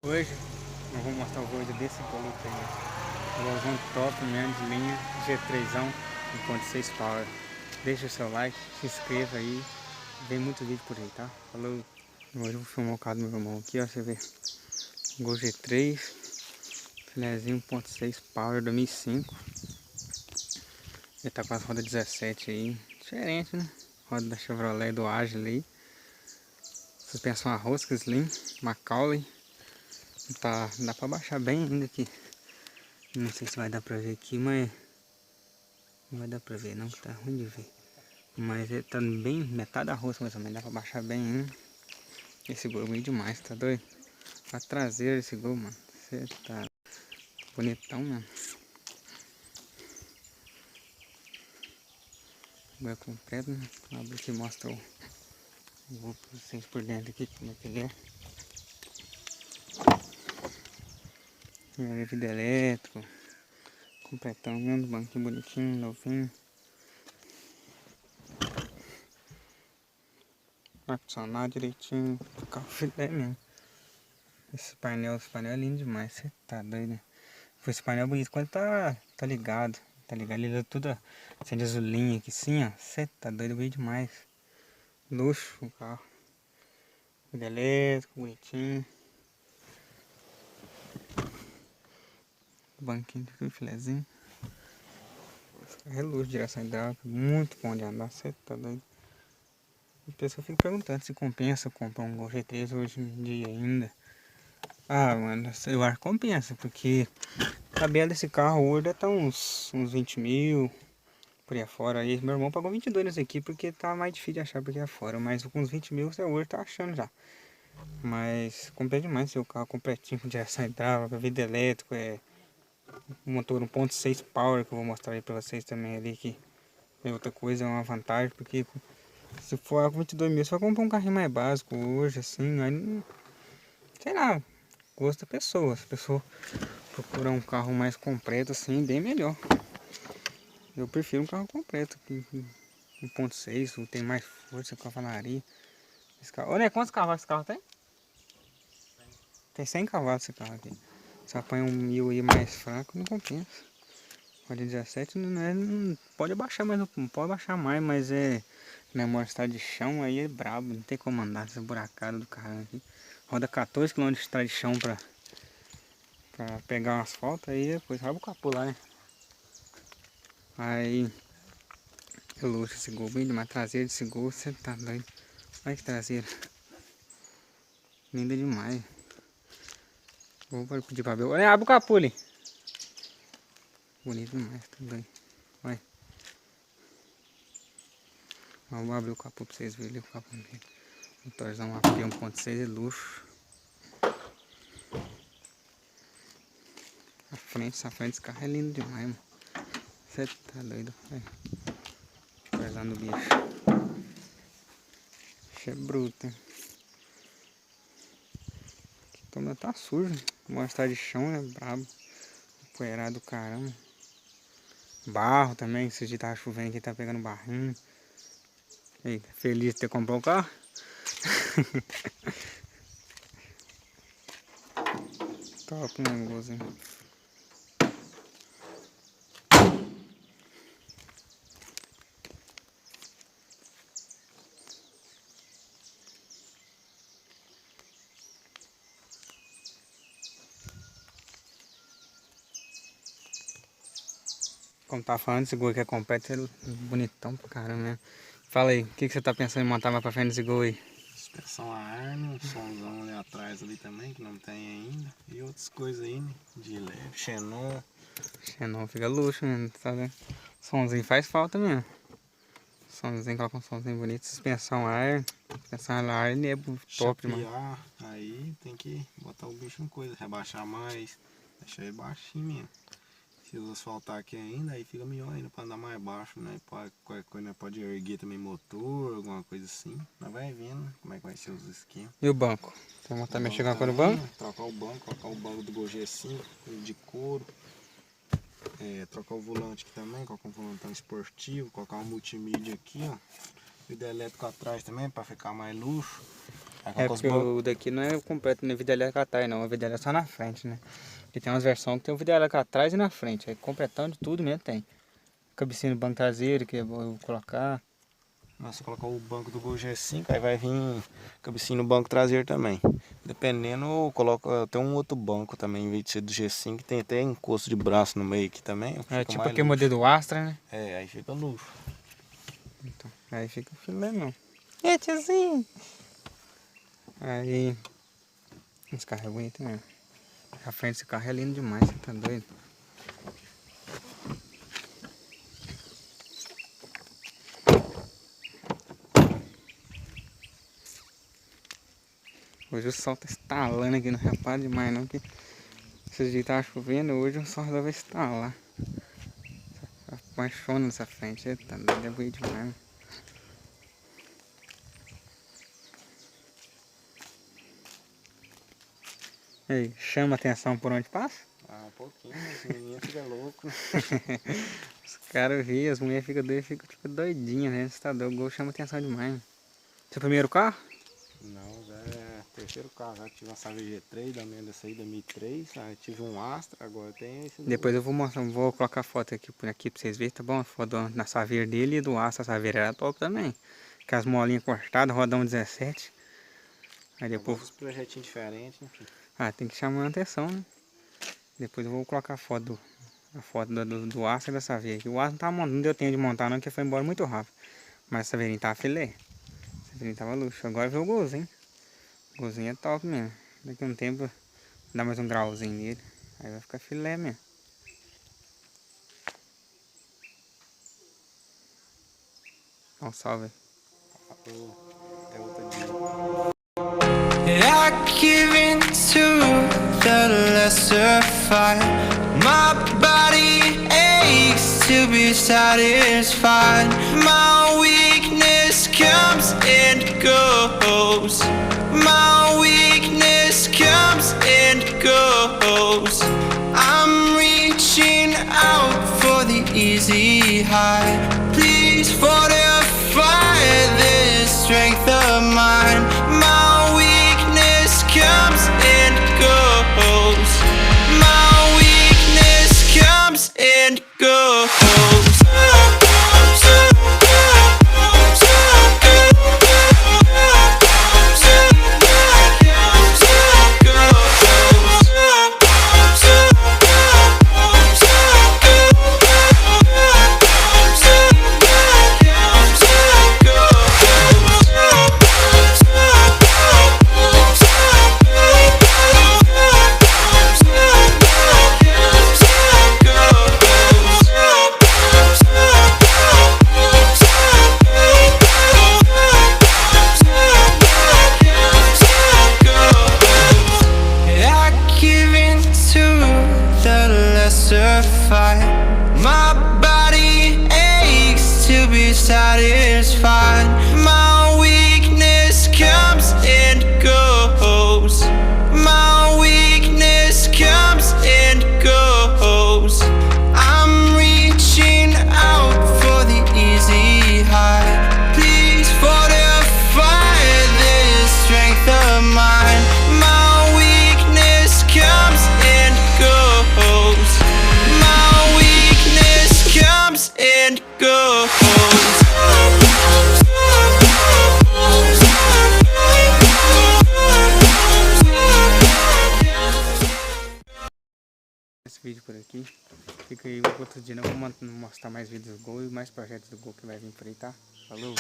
Hoje eu vou mostrar o vídeo desse Gol aí, golzão top mesmo de linha, G3ão 1.6 Power. Deixa o seu like, se inscreva aí, vem muito vídeo por aí, tá? Falou! Hoje eu vou filmar o carro do meu irmão aqui, ó, você vê. Gol G3, filézinho 1.6 Power 2005. Ele tá com as rodas 17 aí, diferente, né? Roda da Chevrolet do Agile aí. Suspensão a rosca, Slim, Macaulay. Tá, dá pra baixar bem ainda aqui. Não sei se vai dar pra ver aqui, mas não vai dar pra ver não, que tá ruim de ver. Mas ele tá bem metade da roça mais ou menos, dá pra baixar bem ainda. Esse gol é bonito demais, tá doido? A traseira desse gol, mano. Você tá bonitão, mano. O gol é completo, né? Abre aqui e mostra o gol pra vocês por dentro aqui, como é que ele é. Vidro elétrico. Completão mesmo, banquinho bonitinho, novinho. Ar-condicionado direitinho, carro filé mesmo. Esse painel é lindo demais, você tá doido, né? Esse painel é bonito quando tá ligado. Tá ligado? Ele é tudo acende azulinho aqui sim, ó. Você tá doido, bonito demais. Luxo o carro. Vidro elétrico, bonitinho. Banquinho de filézinho. É luxo, direção hidráulica. Muito bom de andar, você tá doido. A pessoa fica perguntando se compensa comprar um Gol G3 hoje em dia ainda. Ah, mano, eu acho que compensa, porque a tabela desse carro hoje deve estar uns 20 mil por aí afora. Aí meu irmão pagou 22 nesse aqui porque tá mais difícil de achar por aí afora. Mas com uns 20 mil você hoje tá achando já. Mas comprei demais seu carro completinho com direção hidráulica, vidro elétrico, motor 1.6 Power que eu vou mostrar aí pra vocês também ali que é outra coisa, é uma vantagem, porque se for com 22 mil você vai comprar um carrinho mais básico hoje, assim, aí não, sei lá, gosto da pessoa. Se a pessoa procurar um carro mais completo assim, bem melhor. Eu prefiro um carro completo, que 1.6, tem mais força, cavalaria. Esse carro... Olha, quantos cavalos esse carro tem? Tem 100 cavalos esse carro aqui. Se apanha um 1000 aí mais fraco, não compensa. Pode 17 não pode abaixar mais, não pode baixar mais, mas memória está de chão, aí é brabo, não tem como andar essa buracada do carro aqui. Roda 14 km de estrada de chão pra pegar um asfalto, aí depois rabo o capô lá, né? Aí, é luxo esse Gol, bem demais, traseiro desse Gol, você tá doido. Olha que traseira, linda demais. Vou pedir pra ver, olha, abre o capô ali. Bonito demais, tá doido. Olha. Vou abrir o capô pra vocês verem o capô dele. Motorzão AP 1.6 é luxo. Essa frente desse carro é lindo demais, mano. Você tá doido, velho. Motorzão do bicho. Bicho é bruto, hein? Aqui tá sujo. Mostrar de chão é brabo. Poeirado do caramba. Barro também, esse dia tava chovendo aqui, tá pegando barrinho. Eita, feliz de ter comprado o carro? Top, né, golzinho. Como tá falando, esse Gol aqui é completo, é bonitão pra caramba, né? Fala aí, o que você tá pensando em montar mais pra frente desse Gol aí? Suspensão a ar, um somzão ali atrás ali também, que não tem ainda. E outras coisas aí, né? De leve, xenon. Xenon fica luxo, né? Tá vendo? Somzinho faz falta mesmo. Somzinho, coloca um somzinho bonito. Suspensão a ar. Suspensão a ar, ele é top demais. Chapear, aí tem que botar o bicho em coisa, rebaixar mais, deixar ele baixinho mesmo. Se os asfaltar aqui ainda, aí fica melhor ainda pra andar mais baixo, né? Qualquer coisa, né? Pode erguer também motor, alguma coisa assim. Nós vai vendo como é que vai ser os esquemas. E o banco? Você vai O mexer banco com a cor do também, banco? trocar o banco, colocar o banco do Gol G5 de couro. Trocar o volante aqui também, colocar um volantão esportivo, colocar um multimídia aqui, ó. Vidro elétrico atrás também para ficar mais luxo. É porque o daqui não é completo, não é vidalha atrás não, a vidalha é só na frente, né? Porque tem umas versões que tem o vidalha atrás e na frente, aí completão de tudo mesmo tem. Cabecinha no banco traseiro que eu vou colocar. Mas se colocar o banco do Gol G5, aí vai vir cabecinha no banco traseiro também. Dependendo, eu coloco até um outro banco também, em vez de ser do G5, tem até encosto de braço no meio aqui também. É tipo aquele modelo do Astra, né? É, aí fica luxo. Então, aí fica filé não. É, tiozinho! Aí, esse carro é bonito mesmo. A frente desse carro é lindo demais, você tá doido? Hoje o sol tá estalando aqui, não repara demais não, que esses dias tava chovendo, hoje o sol resolveu estalar. Apaixona nessa frente, tá doido, é bonito demais. E aí, chama atenção por onde passa? Ah, um pouquinho, mas o menino fica louco. Os caras riem, as mulheres ficam doidas, ficam doidinhas, né? Você tá doido, o Gol chama atenção demais. Seu primeiro carro? Não, já é terceiro carro. Já tive uma Savage G3 da minha dessa aí, 2003. Aí tive um Astra, agora tem esse. Depois eu vou mostrar, vou colocar a foto aqui pra vocês verem, tá bom? A foto na Saveiro dele e do Astra, a Saveiro era top também. Com as molinhas cortadas, rodão 17. Aí depois... Os projetinhos diferentes, enfim. Ah, tem que chamar a atenção, né? Depois eu vou colocar a foto do Astra e da Saveiro. O Astra não, não deu tempo de montar não, porque foi embora muito rápido. Mas a Saveirinho tava filé. A Saveirinho tava luxo. Agora veio o Golzinho. O Golzinho é top mesmo. Daqui a um tempo dá mais um grauzinho nele. Aí vai ficar filé mesmo. Dá um salve aí. Até outro dia. I give in to the lesser fight. My body aches to be satisfied. My weakness comes and goes. My weakness comes and goes. I'm reaching out for the easy high. Please fortify this strength of mine. My weakness comes and goes. My weakness comes and goes. My body aches to be satisfied. My weakness comes and goes. My weakness comes and goes. I'm reaching out for the easy high. Please fortify this strength of mine. My weakness comes and goes. My weakness comes and goes. Esse vídeo por aqui. Fica aí outro dia, eu vou mostrar mais vídeos do Gol e mais projetos do Gol que vai vir por aí, tá? Falou!